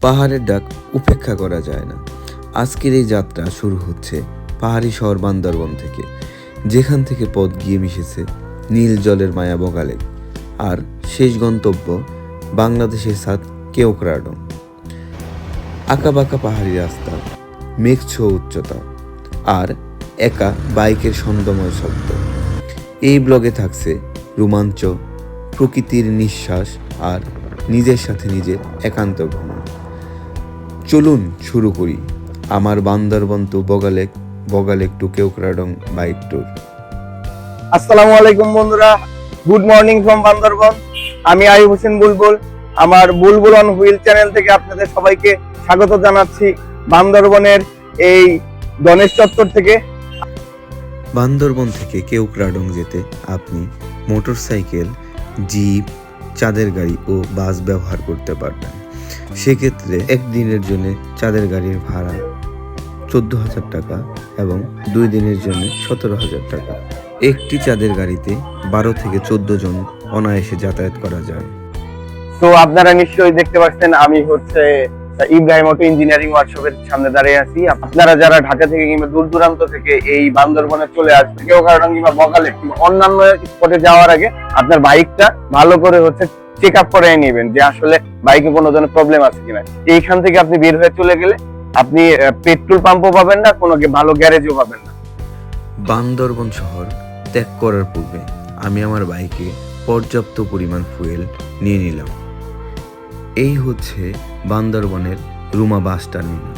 পাহাড়ের ডাক উপেক্ষা করা যায় না। আজকের এই যাত্রা শুরু হচ্ছে পাহাড়ি শহর বান্দরবন থেকে, যেখান থেকে পথ গিয়ে মিশেছে নীল জলের মায়া বগালেক, আর শেষ গন্তব্য বাংলাদেশের সাথ কেওক্রাডং। আঁকাবাঁকা পাহাড়ি রাস্তা, মেঘছো উচ্চতা, আর একা বাইকের ছন্দময় শব্দ। এই ব্লগে থাকছে রোমাঞ্চ, প্রকৃতির নিঃশ্বাস আর নিজের সাথে নিজের একান্ত ভ্রমণ। চলুন শুরু করি আমার Bandarban to Boga Lake, Boga Lake to Keokradong bike tour. আসসালামু আলাইকুম বন্ধুরা, গুড মর্নিং ফ্রম বান্দরবন। আমি আইয়ুব হোসেন বুলবুল। আমার বুলবুল অন হুইল চ্যানেল থেকে আপনাদের সবাইকে স্বাগত জানাচ্ছি বান্দরবনের এই গণেশ চত্বর থেকে। বান্দরবন থেকে কেওক্রাডং যেতে আপনি মোটরসাইকেল, জিপ, চাঁদের গাড়ি ও বাস ব্যবহার করতে পারবেন। সেক্ষেত্রে একদিনের জন্য চাঁদের গাড়ির ভাড়া 14,000 টাকা এবং 2 দিনের জন্য 17,000 টাকা। একটি চাঁদের গাড়িতে 12 থেকে 14 জন অনায়াসে যাতায়াত করা যায়। তো আপনারা নিশ্চয়ই দেখতে পাচ্ছেন আমি হচ্ছে ইব্রাহিম অটো ইঞ্জিনিয়ারিং ওয়ার্কশপের সামনে দাঁড়িয়ে আছি। আপনারা যারা ঢাকা থেকে কিংবা দূর দূরান্ত থেকে এই বান্দরবনে চলে আসবেন, কেওক্রাডং কিংবা বগালেক কিংবা অন্যান্য স্পটে যাওয়ার আগে আপনার বাইকটা ভালো করে হচ্ছে চেক আপ করে নেবেন যে আসলে বাইকে কোনো ধরনের প্রবলেম আছে কিনা। এইখান থেকে আপনি বের হয়ে চলে গেলে আপনি পেট্রোল পাম্পও পাবেন না, কোনো ভালো গ্যারেজও পাবেন না। বান্দরবন শহর ত্যাগ করার পূর্বে আমি আমার বাইকে পর্যাপ্ত পরিমাণ ফুয়েল নিয়ে নিলাম। এই হচ্ছে বান্দরবনের রুমা বাস টার্মিনাল,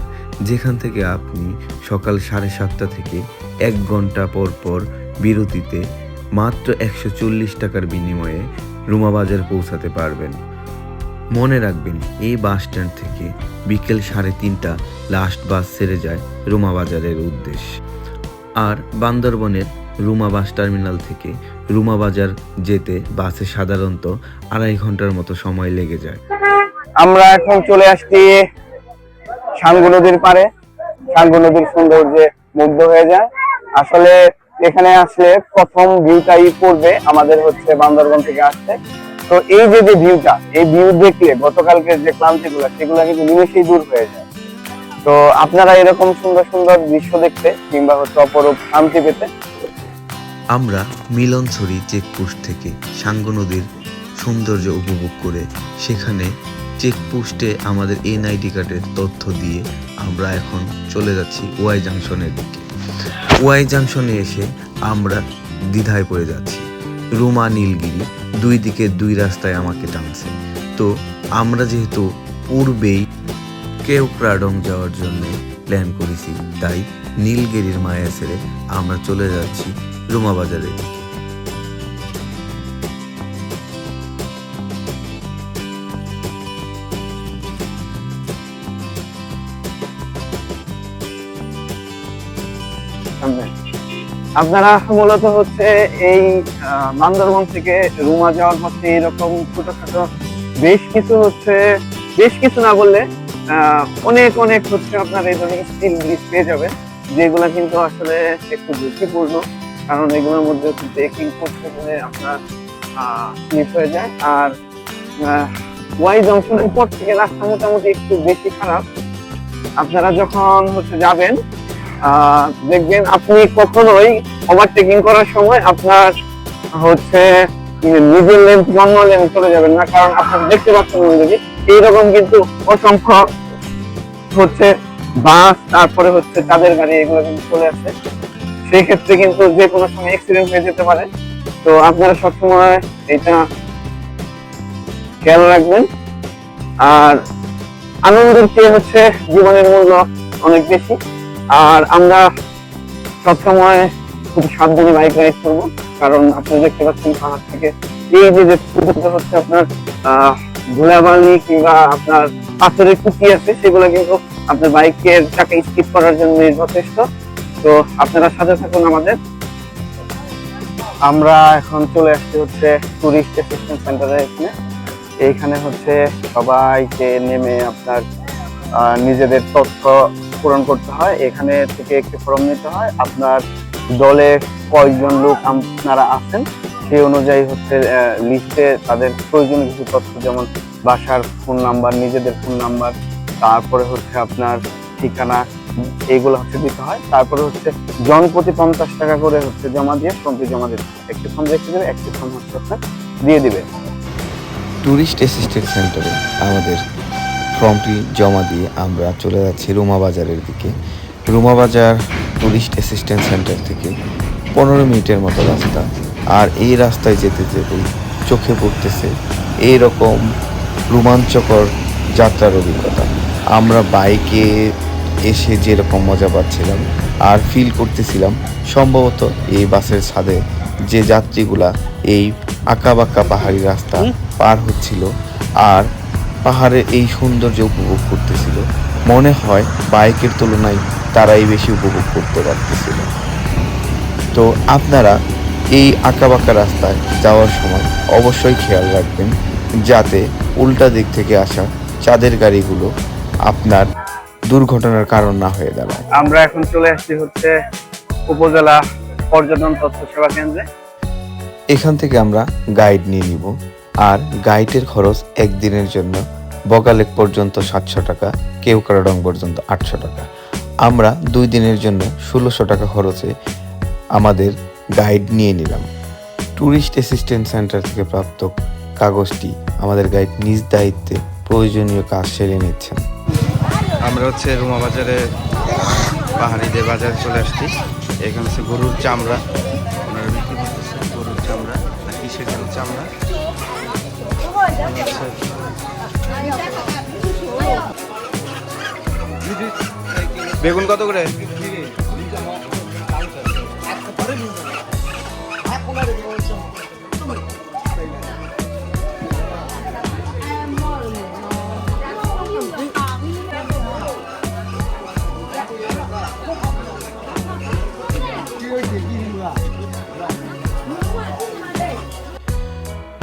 যেখান থেকে আপনি সকাল 7:30 থেকে 1 ঘন্টা পর পর বিরতিতে মাত্র 140 টাকার বিনিময়ে রুমা বাজার পৌঁছাতে পারবেন। মনে রাখবেন, এই বাস স্ট্যান্ড থেকে বিকেল 3:30 লাস্ট বাস ছেড়ে যায় রুমা বাজারের উদ্দেশ্যে। আর বান্দরবনের রুমা বাস টার্মিনাল থেকে রুমা বাজার যেতে বাসে সাধারণত 2.5 ঘন্টার মতো সময় লেগে যায়। আমরা এখন চলে আসছি সাঙ্গু নদীর পাড়ে। সাঙ্গু নদীর সৌন্দর্যে মুগ্ধ হয়ে যায়। আসলে এখানে আসলে প্রথম ভিউটাই পড়বে আমাদের হচ্ছে বান্দরবন থেকে আসছে। তো এই যে ভিউটা, এই ভিউ দেখলে গতকালকের যে ক্লান্তিগুলো সেগুলো কিন্তু নিমেষেই দূর হয়ে যায়। তো আপনারা এরকম সুন্দর সুন্দর দৃশ্য দেখতে কিংবা হচ্ছে অপরূপ শান্তি পেতে আমরা মিলনছড়ি চেকপোস্ট থেকে সাঙ্গু নদীর সৌন্দর্য উপভোগ করে সেখানে চেকপোস্টে আমাদের এনআইডি কার্ডের তথ্য দিয়ে আমরা এখন চলে যাচ্ছি ওয়াই জাংশনের দিকে। ওয়াই জাংশনে এসে আমরা দ্বিধায় পড়ে যাচ্ছি। রুমা নীলগিরি, 2 দিকে 2 রাস্তায় আমাকে টানছে। তো আমরা যেহেতু পূর্বেই কেওক্রাডং যাওয়ার জন্য প্ল্যান করেছি, তাই নীলগিরির মায়া ছেড়ে আমরা চলে যাচ্ছি রুমা বাজারের দিকে। আপনারা মূলত হচ্ছে এই বান্দরবন থেকে রুমা যাওয়ার পথে এরকম ছোটখাটো বেশ কিছু না বললে অনেক অনেক হচ্ছে আপনার এই ধরনের স্টিল ব্রিজ পেয়ে যাবেন, যেগুলো কিন্তু আসলে একটু ঝুঁকিপূর্ণ, কারণ এগুলোর মধ্যে ট্রেকিং করতে গেলে আপনার স্লিপ হয়ে যায়। আর ওয়াই জংশনের পর থেকে রাস্তা মোটামুটি একটু বেশি খারাপ। আপনারা যখন হচ্ছে যাবেন দেখবেন আপনি কখনোই ওভারটেকিং করার সময় আপনার হচ্ছে নিজের লেন্থ অন্য লেন্থ চলে যাবেন না, কারণ আপনারা দেখতে পাচ্ছেন অলরেডি এইরকম কিন্তু অসংখ্য হচ্ছে বাস, তারপরে হচ্ছে চাঁদের গাড়ি, এগুলো কিন্তু চলে আসে। সেই ক্ষেত্রে কিন্তু যে কোনো সময় অ্যাক্সিডেন্ট হয়ে যেতে পারে। তো আপনারা সবসময় এটা খেয়াল রাখবেন। আর আনন্দের চেয়ে হচ্ছে জীবনের মূল্য অনেক বেশি। আর আমরা সবসময় খুব সাবধানে বাইক রাইড করবো, কারণ আপনি দেখতে পাচ্ছেন পাহাড় থেকে এই যে হচ্ছে আপনার ধুলাবালি কিংবা আপনার পাথরের কুচি আছে, সেগুলো কিন্তু আপনার বাইকের চাকা স্কিপ করার জন্য যথেষ্ট। তো আপনারা সাথে থাকুন আমাদের। আমরা এখন চলে আসছি হচ্ছে টুরিস্ট অ্যাসিস্ট্যান্ট সেন্টারে। এইখানে হচ্ছে সবাইকে নেমে আপনার নিজেদের তথ্য পূরণ করতে হয়। এখানে থেকে একটি ফর্ম নিতে হয়। আপনার দলে কয়েকজন লোক আপনারা আছেন সেই অনুযায়ী হচ্ছে লিস্টে তাদের প্রয়োজনীয় কিছু তথ্য, যেমন বাসার ফোন নাম্বার, নিজেদের ফোন নাম্বার, তারপরে হচ্ছে আপনার ঠিকানা, এইগুলো হচ্ছে দিতে হয়। তারপরে হচ্ছে জনপ্রতি 50 টাকা করে হচ্ছে জমা দিয়ে ফর্মটি জমা দিতে হয়। একটি ফর্ম রেখে দেবে, একটি ফর্ম হচ্ছে আপনার দিয়ে দিবে। ট্যুরিস্ট অ্যাসিস্ট্যান্ট সেন্টারে আমাদের ফর্মটি জমা দিয়ে আমরা চলে যাচ্ছি রুমা বাজারের দিকে। রুমা বাজার ট্যুরিস্ট অ্যাসিস্ট্যান্ট সেন্টার থেকে 15 মিনিটের মতো রাস্তা। আর এই রাস্তায় যেতে যেতেই চোখে পড়তেছে এইরকম রোমাঞ্চকর যাত্রার অভিজ্ঞতা। আমরা বাইকে এসে যেরকম মজা পাচ্ছিলাম আর ফিল করতেছিলাম, সম্ভবত এই বাসের ছাদে যে যাত্রীগুলা এই আঁকাবাঁকা পাহাড়ি রাস্তা পার হচ্ছিল আর পাহাড়ের এই সৌন্দর্য উপভোগ করতেছিল, মনে হয় বাইকের তুলনায় তারাই বেশি উপভোগ করতে পারতেছিল। তো আপনারা এই আঁকাবাঁকা রাস্তায় যাওয়ার সময় অবশ্যই খেয়াল রাখবেন যাতে উল্টা দিক থেকে আসা চাঁদের গাড়িগুলো আপনার দুর্ঘটনার কারণ না হয়ে দাঁড়ায়। আমরা এখন চলে আসছি হচ্ছে উপজেলা পর্যটন তথ্য সেবা কেন্দ্রে। এখান থেকে আমরা গাইড নিয়ে নিব, আর গাইডের খরচ একদিনের জন্য বগালেক পর্যন্ত 700 টাকা, কেওক্রাডং পর্যন্ত 800 টাকা। আমরা 2 দিনের জন্য 1600 টাকা খরচে আমাদের গাইড নিয়ে নিলাম। ট্যুরিস্ট অ্যাসিস্ট্যান্ট সেন্টার থেকে প্রাপ্ত কাগজটি আমাদের গাইড নিজ দায়িত্বে প্রয়োজনীয় কাজ সেরে নিচ্ছেন। আমরা হচ্ছে রুমা বাজারে পাহাড়িদের বাজারে চলে আসছি। এখানে হচ্ছে গরুর চামড়া ওনারা বিক্রি করতেছে, গরুর চামড়া না কিসের যেন চামড়া। বেগুন কত করে?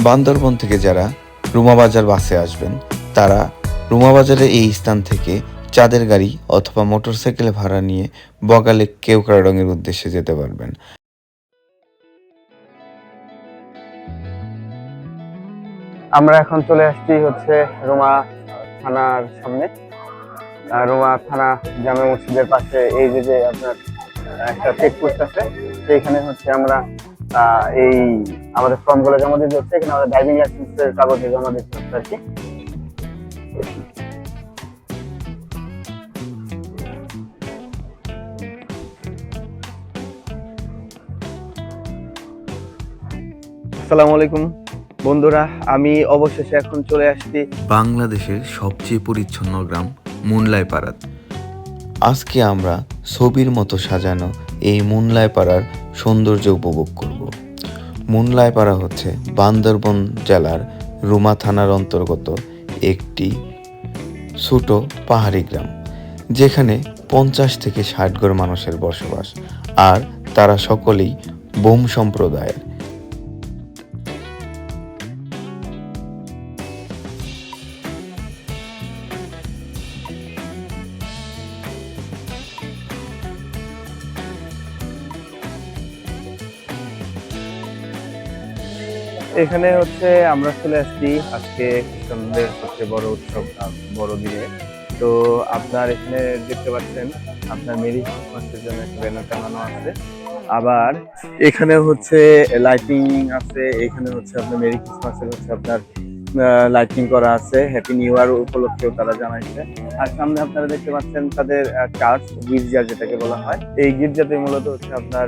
বান্দরবন থেকে যারা রুমাবাজার বাসে আসবেন তারা রুমাবাজারের এই স্থান থেকে চাঁদের গাড়ি অথবা মোটরসাইকেল ভাড়া নিয়ে বগালেক কেওক্রাডংয়ের উদ্দেশ্যে যেতে পারবেন। আমরা এখন চলে আসছি হচ্ছে রুমা থানার সামনে। রুমা থানা জামে মসজিদের পাশে এই যে আপনার একটা চেকপোস্ট আছে, সেইখানে হচ্ছে আমরা এই আমাদের ফর্ম গুলো জমা দিতে হচ্ছে। এখানে আমাদের ড্রাইভিং লাইসেন্সের কাগজ জমা দিতে হচ্ছে আর কি। আসসালামু আলাইকুম বন্ধুরা, আমি অবশেষে এখন চলে আসছি বাংলাদেশের সবচেয়ে পরিচ্ছন্ন গ্রাম মুনলাই পাড়াত। আজকে আমরা ছবির মতো সাজানো এই মুনলাই পাড়ার সৌন্দর্য উপভোগ করব। মুনলাই পাড়া হচ্ছে বান্দরবন জেলার রুমা থানার অন্তর্গত একটি ছোট পাহাড়ি গ্রাম, যেখানে 50 থেকে 60 ঘর মানুষের বসবাস, আর তারা সকলেই বোম সম্প্রদায়ের। এখানে হচ্ছে আমরা চলে আসছি আজকে খ্রিস্টানদের সবচেয়ে বড় উৎসব বড়দিনে। তো আপনার এখানে দেখতে পাচ্ছেন আপনার মেরি ক্রিসমাসের জন্য একটা ব্যানার টানানো আছে, আবার এখানে হচ্ছে লাইটিং আছে। এখানে হচ্ছে আপনার মেরি ক্রিসমাসের হচ্ছে আপনার লাইটিং করা আছে, হ্যাপি নিউ ইয়ার উপলক্ষেও তারা জানাইছে। আর সামনে আপনারা দেখতে পাচ্ছেন তাদের চার্চ, গির্জা যেটাকে বলা হয়। এই গির্জাতে মূলত হচ্ছে আপনার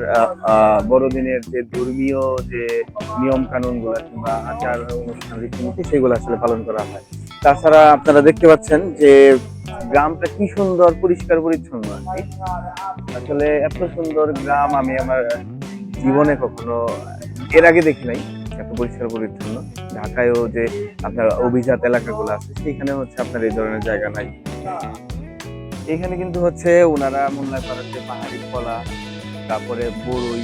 বড়দিনের যে ধর্মীয় যে নিয়ম কানুন গুলো কিংবা আচার অনুষ্ঠান রীতিনীতি সেগুলো আসলে পালন করা হয়। তাছাড়া আপনারা দেখতে পাচ্ছেন যে গ্রামটা কি সুন্দর পরিষ্কার পরিচ্ছন্ন আর কি। আসলে এত সুন্দর গ্রাম আমি আমার জীবনে কখনো এর আগে দেখি নাই, এত পরিষ্কার পরিচ্ছন্ন। ঢাকায়ও যে আপনার অভিজাত এলাকাগুলো আছে সেখানে হচ্ছে আপনার এই ধরনের জায়গা নাই। এখানে কিন্তু হচ্ছে ওনারা মুনলাই পাড়াতে পাহাড়ি কলা, তারপরে বড়ই,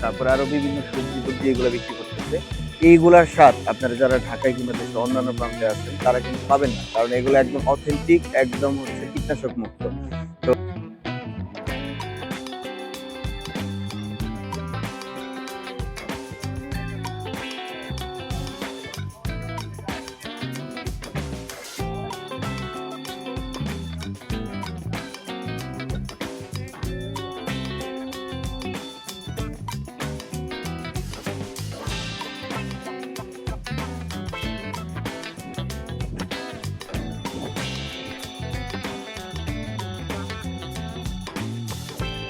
তারপরে আরো বিভিন্ন সবজি টবজি এগুলো বিক্রি করতেছে। এইগুলার স্বাদ আপনারা যারা ঢাকায় কিংবা দেশের অন্যান্য প্রান্তে আছেন তারা কিন্তু পাবেন না, কারণ এগুলো একদম অথেন্টিক, একদম হচ্ছে কীটনাশক মুক্ত। তো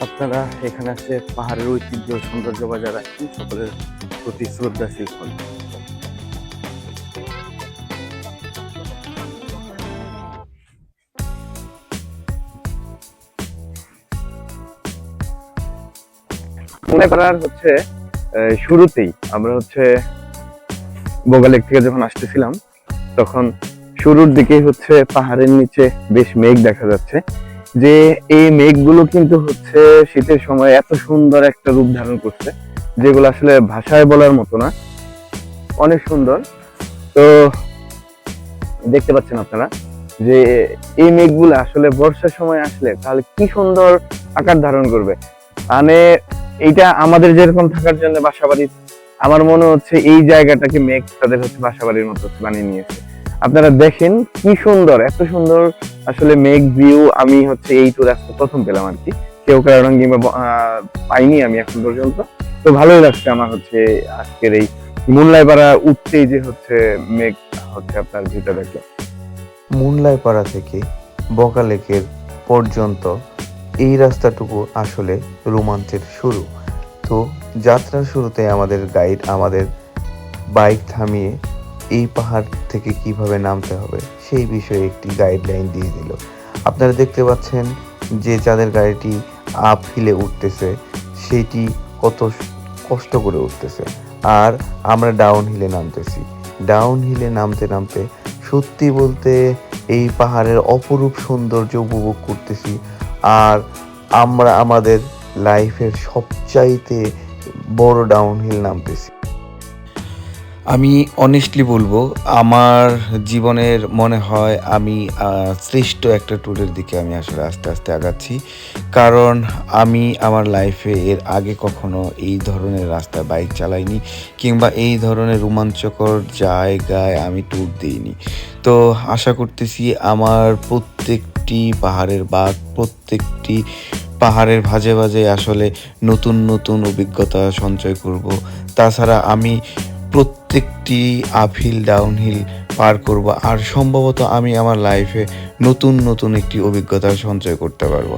আপনারা এখানে আসলে পাহাড়ের ঐতিহ্য সৌন্দর্য বজায় রাখেন, সকলের প্রতি শ্রদ্ধাশীল হন। মনে করার হচ্ছে শুরুতেই আমরা হচ্ছে বোগালেক থেকে যখন আসতেছিলাম, তখন শুরুর দিকেই হচ্ছে পাহাড়ের নিচে বেশ মেঘ দেখা যাচ্ছে, যে এই মেঘগুলো কিন্তু হচ্ছে শীতের সময় এত সুন্দর একটা রূপ ধারণ করছে, যেগুলো আসলে ভাষায় বলার মতো না, অনেক সুন্দর। তো দেখতে পাচ্ছেন আপনারা যে এই মেঘগুলো আসলে বর্ষার সময় আসলে তাহলে কি সুন্দর আকার ধারণ করবে। মানে এইটা আমাদের যেরকম থাকার জন্য বাসাবাড়ি, আমার মনে হচ্ছে এই জায়গাটাকে মেঘ তাদের হচ্ছে বাসাবাড়ির মতো বানিয়ে নিয়েছে। আপনারা দেখেন কি সুন্দর, এত সুন্দর আসলে মেঘ ভিউ আমি হচ্ছে এই ট্যুর আজকে প্রথম পেলাম আর কি, কেউ কারণ কিংবা পাইনি আমি এখন পর্যন্ত। তো ভালোই লাগছে আমার হচ্ছে আজকের এই মুনলাইপাড়া উঠতেই যে হচ্ছে মেঘ হচ্ছে আপনার ভিতরে দেখলাম। মুনলাইপাড়া থেকে বগালেকের পর্যন্ত এই রাস্তাটুকু আসলে রোমাঞ্চের শুরু। তো যাত্রার শুরুতে আমাদের গাইড আমাদের বাইক থামিয়ে এই পাহাড় থেকে কিভাবে নামতে হবে সেই বিষয়ে একটি গাইডলাইন দিয়ে দিল। আপনারা দেখতে পাচ্ছেন যে যাদের গাড়িটি আপ হিলে উঠতেছে সেটি কত কষ্ট করে উঠতেছে, আর আমরা ডাউন হিলে নামতেছি। ডাউন হিলে নামতে নামতে সত্যি বলতে এই পাহাড়ের অপরূপ সৌন্দর্য উপভোগ করতেছি, আর আমরা আমাদের লাইফের সবচাইতে বড় ডাউনহিল নামতেছি। আমি অনেস্টলি বলবো, আমার জীবনের মনে হয় আমি শ্রেষ্ঠ একটা ট্যুরের দিকে আমি আসলে আস্তে আস্তে আগাচ্ছি, কারণ আমি আমার লাইফে এর আগে কখনো এই ধরনের রাস্তায় বাইক চালাইনি, কিংবা এই ধরনের রোমাঞ্চকর জায়গায় আমি ট্যুর দিইনি। তো আশা করতেছি আমার প্রত্যেকটি পাহাড়ের বাঁক, প্রত্যেকটি পাহাড়ের ভাজে ভাজে আসলে নতুন নতুন অভিজ্ঞতা সঞ্চয় করব। তাছাড়া আমি প্রত্যেকটি আপহিল ডাউনহিল পার করব, আর সম্ভবত আমি আমার লাইফে নতুন নতুন একটি অভিজ্ঞতা সঞ্চয় করতে পারবো।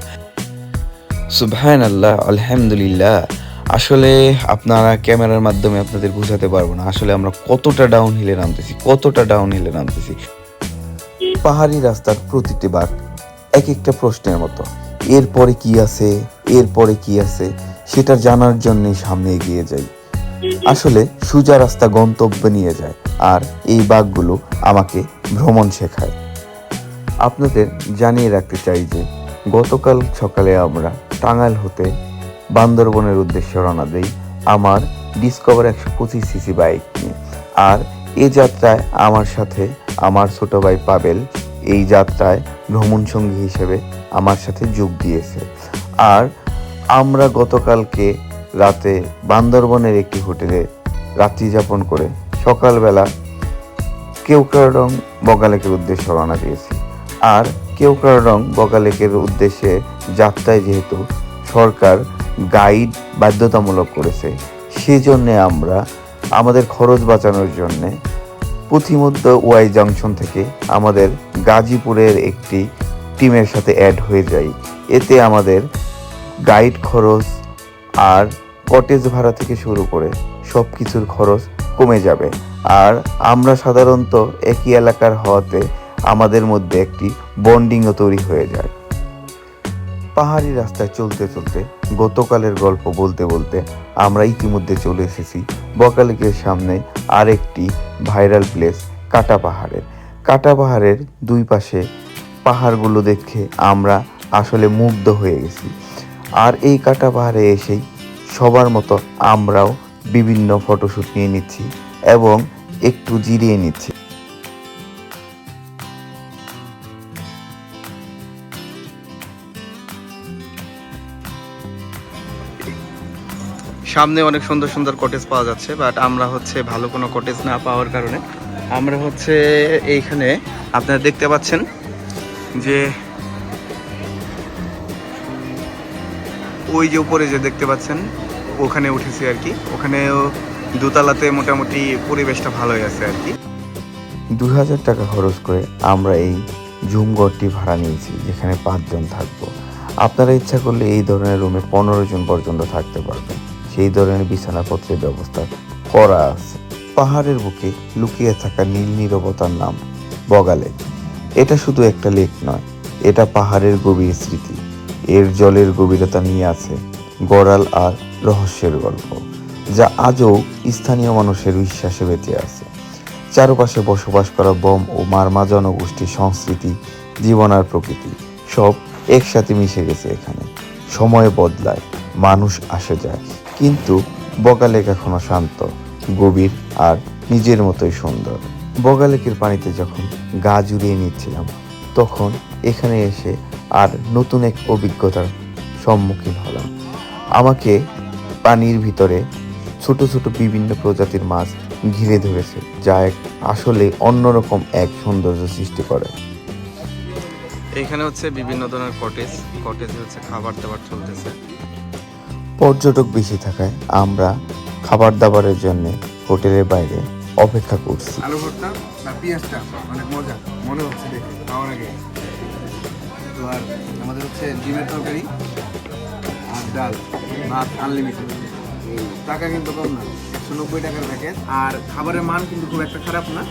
সুবহানাল্লাহ, আলহামদুলিল্লাহ। আসলে আপনারা ক্যামেরার মাধ্যমে আপনাদের বোঝাতে পারবো না আসলে আমরা কতটা ডাউনহিলে নামতেছি। পাহাড়ি রাস্তার প্রতিটি বাঁক এক একটা প্রশ্নের মতো, এরপরে কি আছে সেটা জানার জন্যই সামনে এগিয়ে যাই। আসলে সোজা রাস্তা গন্তব্যে নিয়ে যায়, আর এই বাঁকগুলো আমাকে ভ্রমণ শেখায়। আপনাদের জানিয়ে রাখতে চাই যে গতকাল সকালে আমরা টাঙ্গাইল হতে বান্দরবনের উদ্দেশ্যে রওনা দেই আমার ডিসকভার 125 সিসি বাইক নিয়ে। আর এই যাত্রায় আমার সাথে আমার ছোট ভাই পাবেল এই যাত্রায় ভ্রমণ সঙ্গী হিসেবে আমার সাথে যোগ দিয়েছে। আর আমরা গতকালকে রাতে বান্দরবনের একটি হোটেলে রাত্রি যাপন করে সকালবেলা কেওক্রাডং বগালেকের উদ্দেশ্যে রওনা দিয়েছি। আর কেওক্রাডং বগালেকের উদ্দেশ্যে যাত্রায় যেহেতু সরকার গাইড বাধ্যতামূলক করেছে, সেজন্যে আমরা আমাদের খরচ বাঁচানোর জন্যে পথিমধ্য ওয়াই জংশন থেকে আমাদের গাজীপুরের একটি টিমের সাথে অ্যাড হয়ে যাই। এতে আমাদের গাইড খরচ আর কটেজ ভাড়া থেকে শুরু করে সব কিছুর খরচ কমে যাবে। আর আমরা সাধারণত একই এলাকার হওয়াতে আমাদের মধ্যে একটি বন্ডিংও তৈরি হয়ে যায়। পাহাড়ি রাস্তায় চলতে চলতে গতকালের গল্প বলতে বলতে আমরা ইতিমধ্যে চলে এসেছি বগালেকের সামনে আরেকটি ভাইরাল প্লেস কাটা পাহাড়ের দুই পাশে পাহাড়গুলো দেখে আমরা আসলে মুগ্ধ হয়ে গেছি। আর এই কাটা পাহাড়ে এসেই সবার মতো আমরাও বিভিন্ন ফটোশ্যুট নিয়ে নিচ্ছি এবং একটু জিরিয়ে নিচ্ছি। সামনে অনেক সুন্দর সুন্দর কটেজ পাওয়া যাচ্ছে, বাট আমরা হচ্ছে ভালো কোনো কটেজ না পাওয়ার কারণে আমরা হচ্ছে এইখানে আপনারা দেখতে পাচ্ছেন যে ওই যে উপরে যে দেখতে পাচ্ছেন ওখানে উঠেছি আর কি। ওখানেও দোতলাতে মোটামুটি পরিবেশটা ভালোই আছে আর কি। 2000 টাকা খরচ করে আমরা এই ঝুমঘরটি ভাড়া নিয়েছি, যেখানে 5 জন থাকবো। আপনারা ইচ্ছা করলে এই ধরনের রুমে 15 জন পর্যন্ত থাকতে পারবেন। সেই ধরনের বিছানাপত্রের ব্যবস্থা করা আছে। পাহাড়ের বুকে লুকিয়ে থাকা নীল নীরবতার নাম বগা লেক। এটা শুধু একটা লেক নয়, এটা পাহাড়ের গভীর স্মৃতি। এর জলের গভীরতা নিয়ে আছে গড়াল আর রহস্যের গল্প, যা আজও স্থানীয় মানুষের বিশ্বাসে বেঁচে আছে। চারপাশে বসবাস করা বম ও মারমা জনগোষ্ঠীর সংস্কৃতি, জীবন আর প্রকৃতি সব একসাথে মিশে গেছে এখানে। সময় বদলায়, মানুষ আসে যায়, কিন্তু বগা লেক এখনো শান্ত, গভীর আর নিজের মতোই সুন্দর। বগা লেকের পানিতে যখন গা জুড়িয়ে নিচ্ছিলাম, তখন এখানে এসে আর নতুন এক অভিজ্ঞতার সম্মুখীন হলাম। আমাকে পানির ভিতরে ছোট ছোট বিভিন্ন প্রজাতির মাছ ঘিরে ধরেছে, যা এক আসলে অন্যরকম এক সৌন্দর্য সৃষ্টি করে। এইখানে হচ্ছে বিভিন্ন ধরনের কটেজে হচ্ছে খাবার দাবার চলতেছে। পর্যটক বেশি থাকায় আমরা খাবার দাবারের জন্য হোটেলের বাইরে অপেক্ষা করছি। আলু ভর্তা আর পেঁয়াজটা অনেক মজা মনে হচ্ছে দেখে খাওয়ার আগে। তো আর আমাদের হচ্ছে ডিমের তরকারি আর ডাল, ভাত আনলিমিটেড। টাকা কিন্তু কম না, 190 টাকার প্যাকেজ। আর খাবারের মান কিন্তু খুব একটা খারাপ না,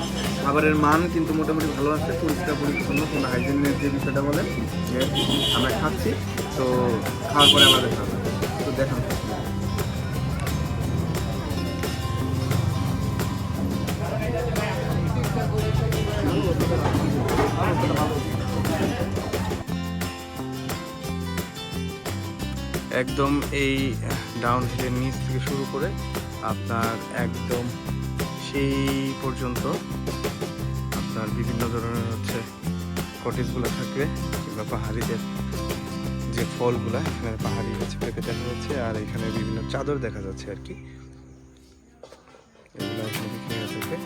খাবারের মান কিন্তু মোটামুটি ভালো আছে। পরিষ্কার পরিচ্ছন্ন, কোনো হাইজিনের যে বিষয়টা বলেন যে আমরা খাচ্ছি, তো খাওয়ার পরে আমরা দেখা হবে। তো দেখান একদম এই ডাউন হিলের নিচ থেকে শুরু করে আপনার একদম সেই পর্যন্ত আপনার বিভিন্ন ধরনের হচ্ছে কটেজগুলো থাকবে, কিংবা পাহাড়িদের যে ফলগুলা এখানে পাহাড়ি হচ্ছে পেঁপে দেখা যাচ্ছে, আর এখানে বিভিন্ন চাদর দেখা যাচ্ছে আর কি, এগুলো এখানে বিক্রি হয়ে থাকে।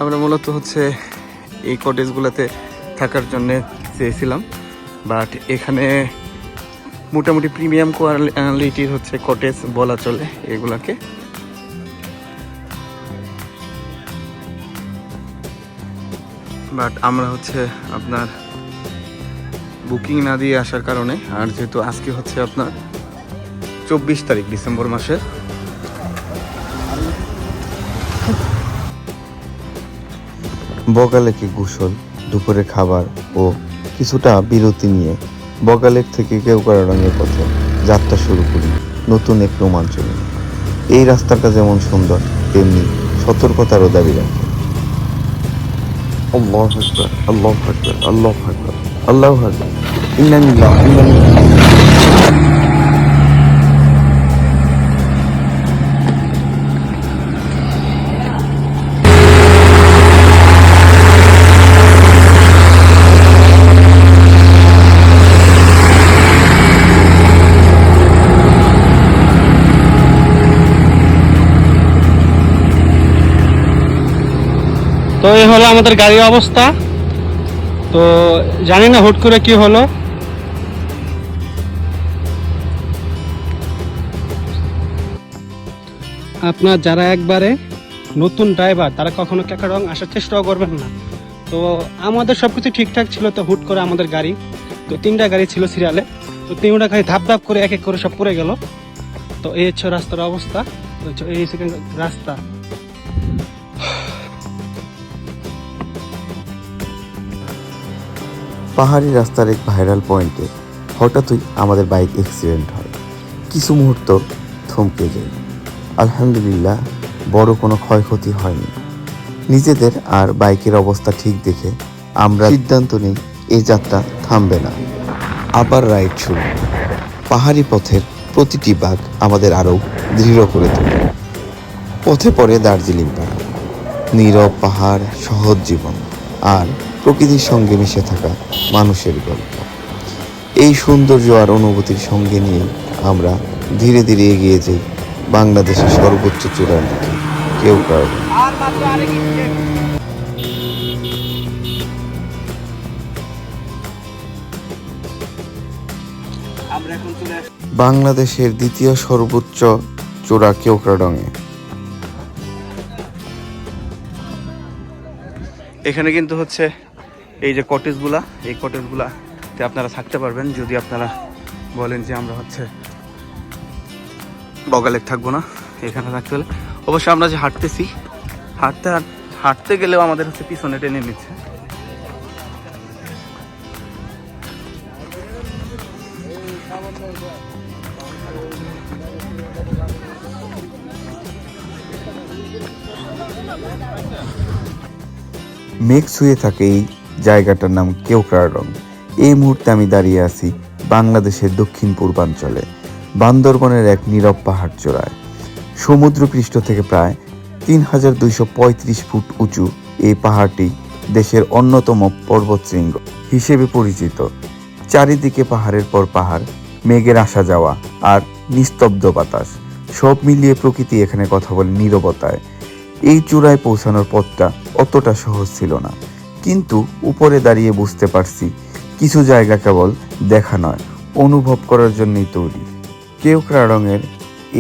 আমরা মূলত হচ্ছে এই কটেজগুলোতে থাকার জন্য চেয়েছিলাম, বাট এখানে মোটামুটি প্রিমিয়াম কোয়ালিটির হচ্ছে কটেজ বলা চলে এগুলাকে। বাট আমরা হচ্ছে আপনার বুকিং না দিয়ে আসার কারণে, আর যেহেতু আজকে হচ্ছে আপনার 24 তারিখ ডিসেম্বর মাসের, বগা লেকে গোসল, দুপুরে খাবার ও কিছুটা বিরতি নিয়ে বগা লেক থেকে কেওক্রাডাঙ্গের পথে যাত্রা শুরু করি নতুন এক রোমাঞ্চ নিয়ে। এই রাস্তাটা যেমন সুন্দর, তেমনি সতর্কতারও দাবি রাখে। আল্লাহু আকবার, আল্লাহু আকবার, আল্লাহু আকবার, আল্লাহু আকবার, ইন্না লিল্লাহি ওয়া ইন্না ইলাইহি রাজিউন। তো এই হলো আমাদের গাড়ির অবস্থা। তো জানি না হুট করে কি হলো, আপনার যারা একবারে নতুন ড্রাইভার তারা কখনো কেওক্রাডং আসার চেষ্টাও করবেন না। তো আমাদের সবকিছু ঠিকঠাক ছিল, তো হুট করে আমাদের গাড়ি, তো 3টা গাড়ি ছিল সিরিয়ালে, তো 3টা গাড়ি ধাপ ধাপ করে এক এক করে সব পড়ে গেল। তো এই হচ্ছে রাস্তার অবস্থা, এই হচ্ছে রাস্তা। পাহাড়ি রাস্তার এক ভাইরাল পয়েন্টে হঠাৎই আমাদের বাইক অ্যাক্সিডেন্ট হয়। কিছু মুহূর্ত থমকে যায়। আলহামদুলিল্লাহ বড় কোনো ক্ষয়ক্ষতি হয়নি। নিজেদের আর বাইকের অবস্থা ঠিক দেখে আমরা সিদ্ধান্ত নিই এই যাত্রা থামবে না, আবার রাইড শুরু। পাহাড়ি পথের প্রতিটি বাঁক আমাদের আরও দৃঢ় করে তোলে। পথে পড়ে দার্জিলিং পাহাড়, নীরব পাহাড়, সহজ জীবন আর প্রকৃতির সঙ্গে মিশে থাকা মানুষের গল্প। এই সৌন্দর্য আর অনুভূতির সঙ্গে নিয়ে আমরা ধীরে ধীরে এগিয়ে যাই বাংলাদেশের সর্বোচ্চ চূড়ার দিকে, কেওক্রাডং। বাংলাদেশের দ্বিতীয় সর্বোচ্চ চূড়া কেওক্রাডংয়ে। এখানে কিন্তু হচ্ছে এই যে কটেজগুলা, এই কটেজগুলাতে আপনারা থাকতে পারবেন যদি আপনারা বলেন যে আমরা হচ্ছে বগালেক থাকবো না, এখানে থাকতে হলে। অবশ্যই আমরা যে হাঁটতেছি, হাঁটতে গেলেও আমাদের হচ্ছে পিছনে টেনে নিচ্ছে। মেঘ ছুঁয়ে থাকে এই জায়গাটার নাম কেওক্রাডং। এই মুহূর্তে আমি দাঁড়িয়ে আছি বাংলাদেশের দক্ষিণ পূর্বাঞ্চলে বান্দরবনের এক নীরব পাহাড় চূড়ায়। সমুদ্রপৃষ্ঠ থেকে প্রায় 3235 ফুট উঁচু এই পাহাড়টি দেশের অন্যতম পর্বতশৃঙ্গ হিসেবে পরিচিত। চারিদিকে পাহাড়ের পর পাহাড়, মেঘের আসা যাওয়া আর নিস্তব্ধ বাতাস, সব মিলিয়ে প্রকৃতি এখানে কথা বলে নীরবতায়। এই চূড়ায় পৌঁছানোর পথটা অতটা সহজ ছিল না, কিন্তু উপরে দাঁড়িয়ে বুঝতে পারছি কিছু জায়গা কেবল দেখা নয়, অনুভব করার জন্যই তৈরি। কেওক্রাডংয়ের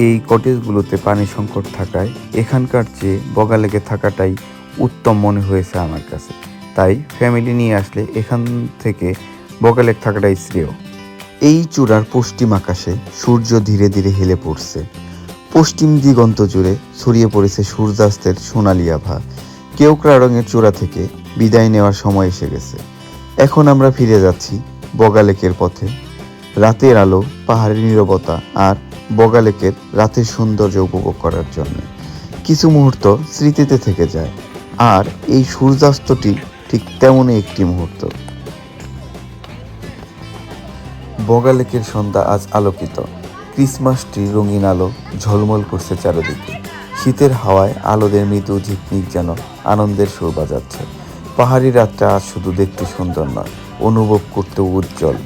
এই কটেজগুলোতে পানি সংকট থাকায় এখানকার চেয়ে বগালেকে থাকাটাই উত্তম মনে হয়েছে আমার কাছে। তাই ফ্যামিলি নিয়ে আসলে এখান থেকে বগালেক থাকাটাই শ্রেয়। এই চূড়ার পশ্চিম আকাশে সূর্য ধীরে ধীরে হেলে পড়ছে। পশ্চিম দিগন্ত জুড়ে ছড়িয়ে পড়েছে সূর্যাস্তের সোনালি আভা। কেওক্রাডংয়ের চূড়া থেকে বিদায় নেওয়ার সময় এসে গেছে। এখন আমরা ফিরে যাচ্ছি বগালেকের পথে। রাতের আলো, পাহাড়ের নীরবতা আর বগালেকের রাতের সৌন্দর্য উপভোগ করার জন্য কিছু মুহূর্ত স্মৃতিতে থেকে যায়। আর এই সূর্যাস্তটি ঠিক তেমনই একটি মুহূর্ত। বগালেকের সন্ধ্যা আজ আলোকিত। ক্রিসমাস ট্রির রঙিন আলো ঝলমল করছে চারিদিকে। শীতের হাওয়ায় আলোদের মৃদু ঝিকমিক যেন আনন্দের সুর বাজাচ্ছে। পাহাড়ি রাতটা আজ শুধু দেখতে সুন্দর নয়, অনুভব করতে উজ্জ্বল।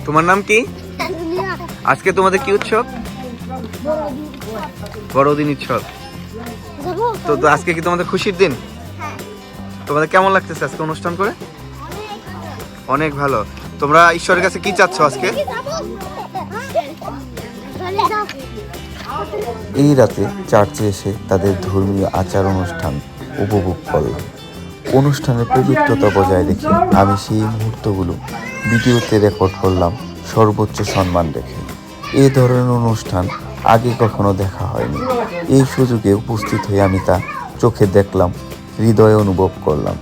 তোমার নাম কি? আজকে তোমাদের কি উৎসব? বড়দিন উৎসব। তো আজকে কি তোমাদের খুশির দিন? তোমাদের কেমন লাগতেছে আজকে অনুষ্ঠান করে? অনেক ভালো। তোমরা ঈশ্বরের কাছে কি চাচ্ছ আজকে? এই রাতে চার্চে এসে তাদের ধর্মীয় আচার অনুষ্ঠান উপভোগ করলাম। অনুষ্ঠানের পবিত্রতা বজায় রেখে আমি সেই মুহূর্তগুলো ভিডিওতে রেকর্ড করলাম সর্বোচ্চ সম্মান রেখে। এই ধরনের অনুষ্ঠান আগে কখনো দেখা হয়নি। এই সুযোগে উপস্থিত হয়ে আমি তা চোখে দেখলাম, হৃদয়ে অনুভব করলাম।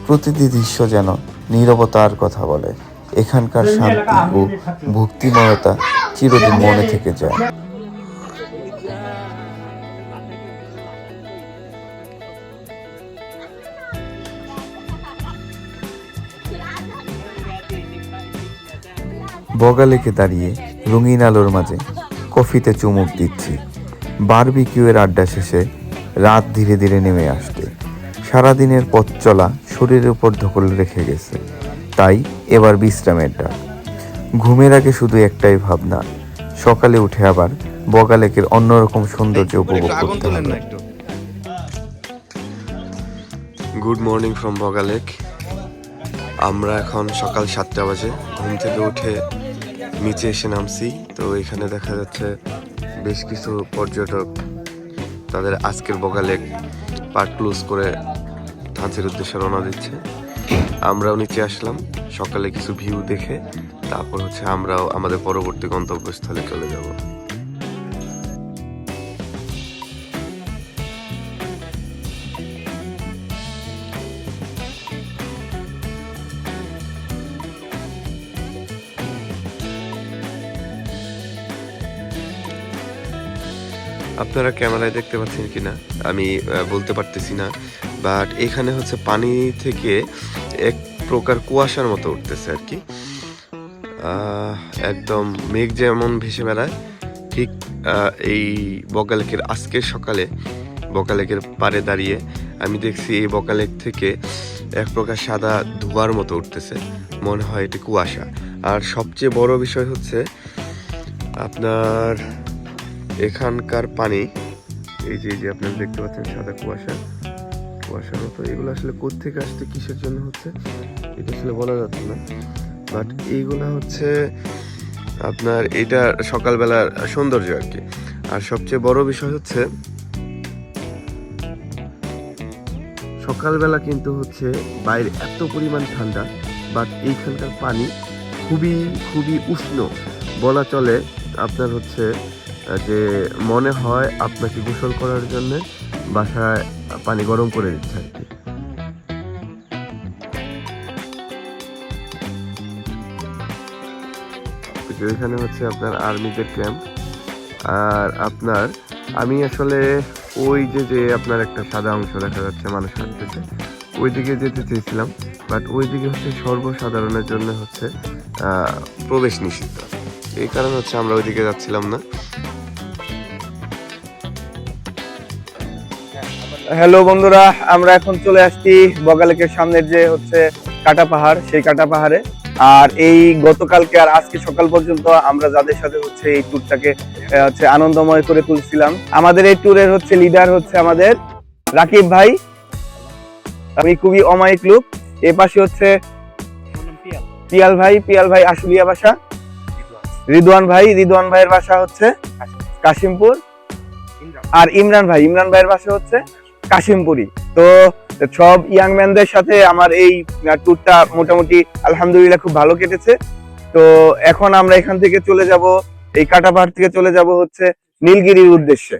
প্রতিটি দৃশ্য যেন নীরবতার কথা বলে। এখানকার শান্তি ও ভক্তিময়তা চিরদিন মনে থেকে যায়। বগালেকে দাঁড়িয়ে রঙিন আলোর মাঝে কফিতে চুমুক দিচ্ছি। বারবিকিউয়ের আড্ডা শেষে রাত ধীরে ধীরে নেমে আসছে। সারাদিনের পথ চলা শরীরের উপর ধকল রেখে গেছে, তাই এবার বিশ্রামের ডাক। ঘুমের আগে শুধু একটাই ভাবনা, সকালে উঠে আবার বগালেকের অন্যরকম সৌন্দর্য উপভোগ করতে হবে। Good morning from Boga Lake. আমরা এখন সকাল 7টা বাজে ঘুম থেকে উঠে নিচে এসে নামছি। তো এখানে দেখা যাচ্ছে বেশ কিছু পর্যটক তাদের আজকের বগালেক পার্ট ক্লোজ করে ধাঁচের উদ্দেশ্যে রওনা দিচ্ছে। আমরাও নিচে আসলাম সকালে কিছু ভিউ দেখে, তারপর হচ্ছে আমরাও আমাদের পরবর্তী গন্তব্যস্থলে চলে যাব। আপনারা ক্যামেরায় দেখতে পাচ্ছেন কিনা আমি বলতে পারতেছি না, বাট এখানে হচ্ছে পানি থেকে এক প্রকার কুয়াশার মতো উঠতেছে আর কি। একদম মেঘ যেমন ভেসে বেড়ায়, ঠিক এই বগালেকের আজকের সকালে বগালেকের পাড়ে দাঁড়িয়ে আমি দেখছি এই বগালেক থেকে এক প্রকার সাদা ধোঁয়ার মতো উঠতেছে, মনে হয় এটি কুয়াশা। আর সবচেয়ে বড় বিষয় হচ্ছে আপনার এখানকার পানি, এই যে আপনারা দেখতে পাচ্ছেন সাদা কুয়াশার মতো, এগুলো আসলে কোত্থেকে আসছে, কিসের জন্য হচ্ছে এটা আসলে বলা যাচ্ছে না, বাট এইগুলা হচ্ছে আপনার এটা সকালবেলার সৌন্দর্য আর কি। আর সবচেয়ে বড় বিষয় হচ্ছে সকালবেলা কিন্তু হচ্ছে বাইরে এত পরিমাণ ঠান্ডা, বাট এইখানকার পানি খুবই খুবই উষ্ণ বলা চলে। আপনার হচ্ছে যে মনে হয় আপনাকে গোসল করার জন্য বাসায় পানি গরম করে দিচ্ছে আর কি। এখানে হচ্ছে আপনার আর্মিদের ক্যাম্প। আর আপনার আমি আসলে ওই যে আপনার একটা সাদা অংশ দেখা যাচ্ছে মানুষ হাঁটতেছে, ওই দিকে যেতে চেয়েছিলাম, বাট ওই দিকে হচ্ছে সর্বসাধারণের জন্য হচ্ছে প্রবেশ নিষিদ্ধ। এই কারণে হচ্ছে আমরা ওই দিকে যাচ্ছিলাম না। হ্যালো বন্ধুরা, আমরা এখন চলে আসছি বগালেকের সামনের যে হচ্ছে কাটা পাহাড়, সেই কাটা পাহাড়ে। আর এই গতকালকে আর আজকে সকাল পর্যন্ত আমরা যাদের সাথে হচ্ছে এই ট্যুরটাকে হচ্ছে আনন্দময় করে তুলছিলাম, আমাদের এই ট্যুরের হচ্ছে লিডার হচ্ছে আমাদের রাকিব ভাই। আমি খুবই অমায়িক লোক। এই পাশে হচ্ছে পিয়াল ভাই আশুলিয়া বাসা। রিদওয়ান ভাইয়ের বাসা হচ্ছে কাশিমপুর। আর ইমরান ভাইয়ের বাসা হচ্ছে কাশিমপুরি। তো সব ইয়াং ম্যানদের সাথে আমার এই ট্যুরটা মোটামুটি আলহামদুলিল্লাহ খুব ভালো কেটেছে। তো এখন আমরা এখান থেকে চলে যাব, এই কাটা পাহাড় থেকে চলে যাব হচ্ছে নীলগিরির উদ্দেশ্যে।